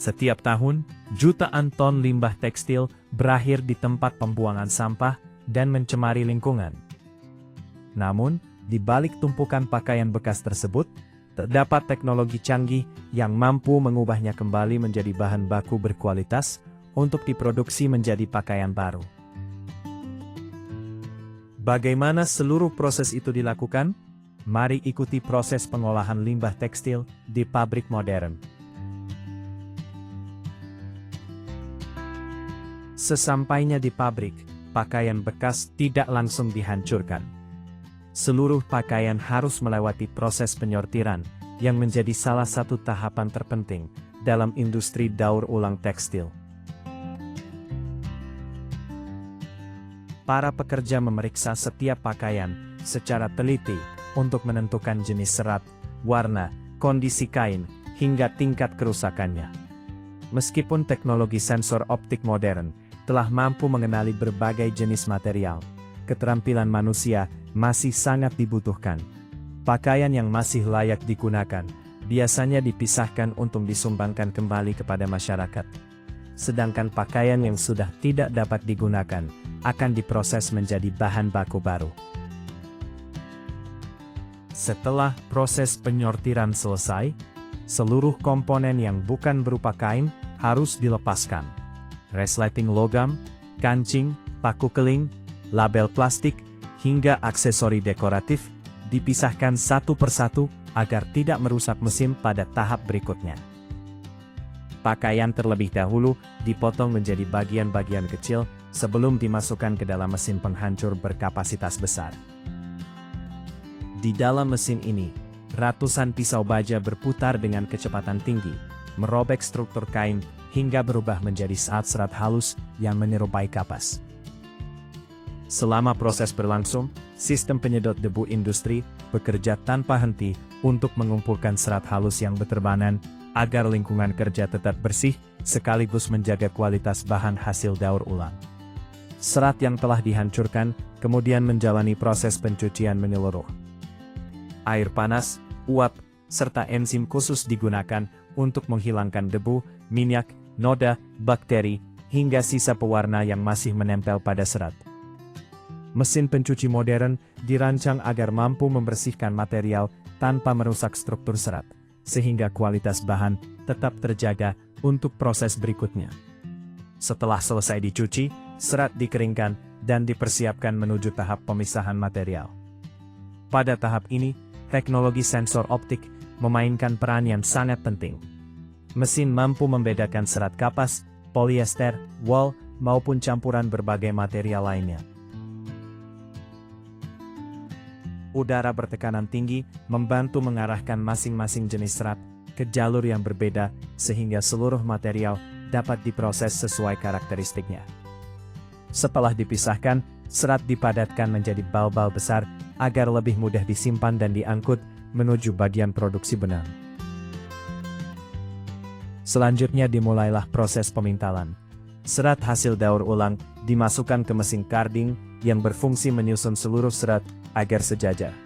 Setiap tahun, jutaan ton limbah tekstil berakhir di tempat pembuangan sampah dan mencemari lingkungan. Namun, di balik tumpukan pakaian bekas tersebut, terdapat teknologi canggih yang mampu mengubahnya kembali menjadi bahan baku berkualitas untuk diproduksi menjadi pakaian baru. Bagaimana seluruh proses itu dilakukan? Mari ikuti proses pengolahan limbah tekstil di pabrik modern. Sesampainya di pabrik, pakaian bekas tidak langsung dihancurkan. Seluruh pakaian harus melewati proses penyortiran, yang menjadi salah satu tahapan terpenting dalam industri daur ulang tekstil. Para pekerja memeriksa setiap pakaian secara teliti untuk menentukan jenis serat, warna, kondisi kain, hingga tingkat kerusakannya. Meskipun teknologi sensor optik modern telah mampu mengenali berbagai jenis material, keterampilan manusia masih sangat dibutuhkan. Pakaian yang masih layak digunakan biasanya dipisahkan untuk disumbangkan kembali kepada masyarakat. Sedangkan pakaian yang sudah tidak dapat digunakan akan diproses menjadi bahan baku baru. Setelah proses penyortiran selesai, seluruh komponen yang bukan berupa kain harus dilepaskan. Resleting logam, kancing, paku keling, label plastik, hingga aksesori dekoratif dipisahkan satu persatu agar tidak merusak mesin pada tahap berikutnya. Pakaian terlebih dahulu dipotong menjadi bagian-bagian kecil sebelum dimasukkan ke dalam mesin penghancur berkapasitas besar. Di dalam mesin ini, ratusan pisau baja berputar dengan kecepatan tinggi, merobek struktur kain hingga berubah menjadi serat-serat halus yang menyerupai kapas. Selama proses berlangsung, sistem penyedot debu industri bekerja tanpa henti untuk mengumpulkan serat halus yang berterbangan agar lingkungan kerja tetap bersih sekaligus menjaga kualitas bahan hasil daur ulang. Serat yang telah dihancurkan kemudian menjalani proses pencucian menyeluruh. Air panas, uap, serta enzim khusus digunakan untuk menghilangkan debu, minyak, noda, bakteri, hingga sisa pewarna yang masih menempel pada serat. Mesin pencuci modern dirancang agar mampu membersihkan material tanpa merusak struktur serat, sehingga kualitas bahan tetap terjaga untuk proses berikutnya. Setelah selesai dicuci, serat dikeringkan dan dipersiapkan menuju tahap pemisahan material. Pada tahap ini, teknologi sensor optik memainkan peran yang sangat penting. Mesin mampu membedakan serat kapas, polyester, wool, maupun campuran berbagai material lainnya. Udara bertekanan tinggi membantu mengarahkan masing-masing jenis serat ke jalur yang berbeda sehingga seluruh material dapat diproses sesuai karakteristiknya. Setelah dipisahkan, serat dipadatkan menjadi bal-bal besar agar lebih mudah disimpan dan diangkut menuju bagian produksi benang. Selanjutnya dimulailah proses pemintalan. Serat hasil daur ulang dimasukkan ke mesin carding yang berfungsi menyusun seluruh serat agar sejajar.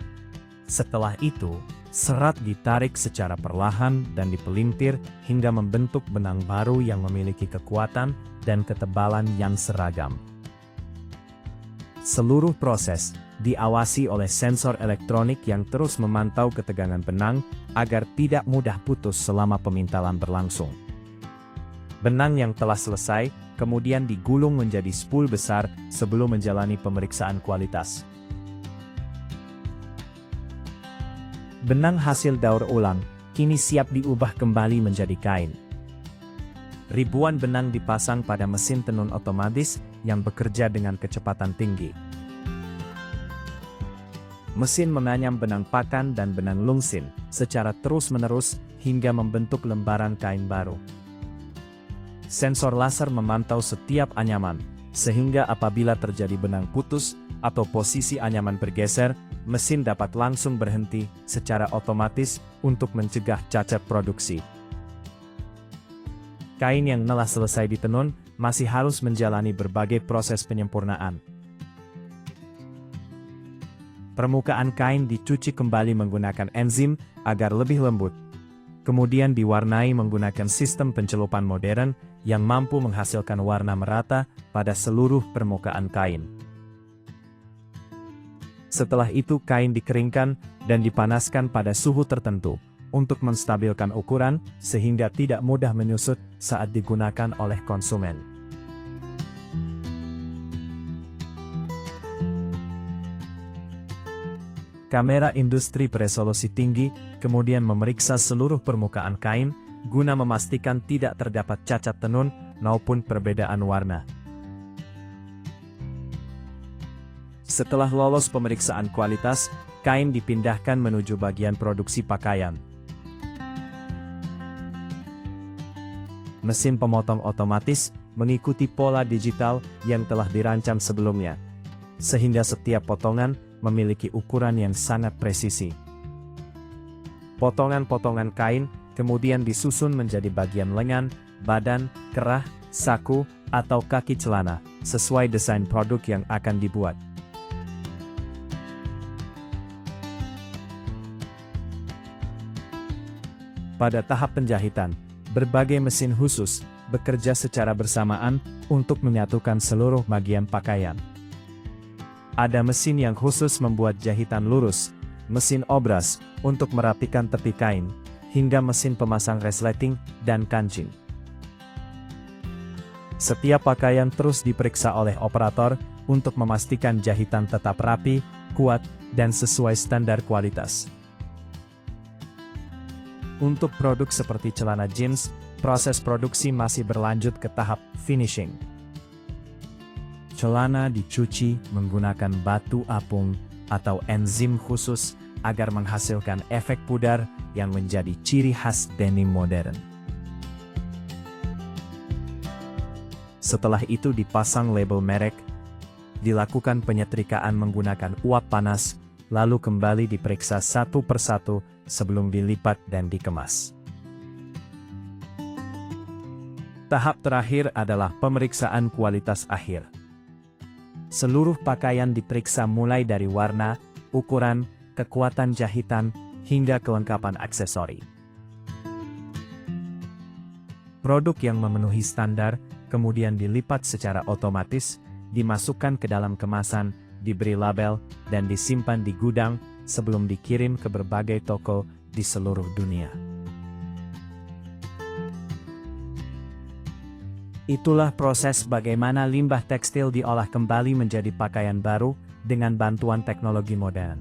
Setelah itu, serat ditarik secara perlahan dan dipelintir hingga membentuk benang baru yang memiliki kekuatan dan ketebalan yang seragam. Seluruh proses diawasi oleh sensor elektronik yang terus memantau ketegangan benang agar tidak mudah putus selama pemintalan berlangsung. Benang yang telah selesai kemudian digulung menjadi spool besar sebelum menjalani pemeriksaan kualitas. Benang hasil daur ulang kini siap diubah kembali menjadi kain. Ribuan benang dipasang pada mesin tenun otomatis yang bekerja dengan kecepatan tinggi. Mesin menganyam benang pakan dan benang lungsin secara terus-menerus hingga membentuk lembaran kain baru. Sensor laser memantau setiap anyaman, sehingga apabila terjadi benang putus atau posisi anyaman bergeser, mesin dapat langsung berhenti secara otomatis untuk mencegah cacat produksi. Kain yang telah selesai ditenun masih harus menjalani berbagai proses penyempurnaan. Permukaan kain dicuci kembali menggunakan enzim agar lebih lembut. kemudian diwarnai menggunakan sistem pencelupan modern yang mampu menghasilkan warna merata pada seluruh permukaan kain. Setelah itu kain dikeringkan dan dipanaskan pada suhu tertentu untuk menstabilkan ukuran sehingga tidak mudah menyusut saat digunakan oleh konsumen. Kamera industri beresolusi tinggi kemudian memeriksa seluruh permukaan kain guna memastikan tidak terdapat cacat tenun maupun perbedaan warna. Setelah lolos pemeriksaan kualitas, kain dipindahkan menuju bagian produksi pakaian. Mesin pemotong otomatis mengikuti pola digital yang telah dirancang sebelumnya, sehingga setiap potongan memiliki ukuran yang sangat presisi. Potongan-potongan kain kemudian disusun menjadi bagian lengan, badan, kerah, saku, atau kaki celana, sesuai desain produk yang akan dibuat. Pada tahap penjahitan, berbagai mesin khusus bekerja secara bersamaan untuk menyatukan seluruh bagian pakaian. Ada mesin yang khusus membuat jahitan lurus, mesin obras untuk merapikan tepi kain, hingga mesin pemasang resleting dan kancing. Setiap pakaian terus diperiksa oleh operator untuk memastikan jahitan tetap rapi, kuat, dan sesuai standar kualitas. Untuk produk seperti celana jeans, proses produksi masih berlanjut ke tahap finishing. Celana dicuci menggunakan batu apung atau enzim khusus agar menghasilkan efek pudar yang menjadi ciri khas denim modern. Setelah itu dipasang label merek, dilakukan penyetrikaan menggunakan uap panas, lalu kembali diperiksa satu persatu sebelum dilipat dan dikemas. Tahap terakhir adalah pemeriksaan kualitas akhir. Seluruh pakaian diperiksa mulai dari warna, ukuran, kekuatan jahitan, hingga kelengkapan aksesori. Produk yang memenuhi standar kemudian dilipat secara otomatis, dimasukkan ke dalam kemasan, diberi label, dan disimpan di gudang sebelum dikirim ke berbagai toko di seluruh dunia. Itulah proses bagaimana limbah tekstil diolah kembali menjadi pakaian baru dengan bantuan teknologi modern.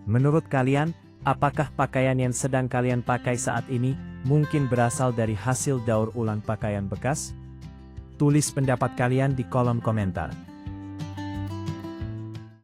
Menurut kalian, apakah pakaian yang sedang kalian pakai saat ini mungkin berasal dari hasil daur ulang pakaian bekas? Tulis pendapat kalian di kolom komentar.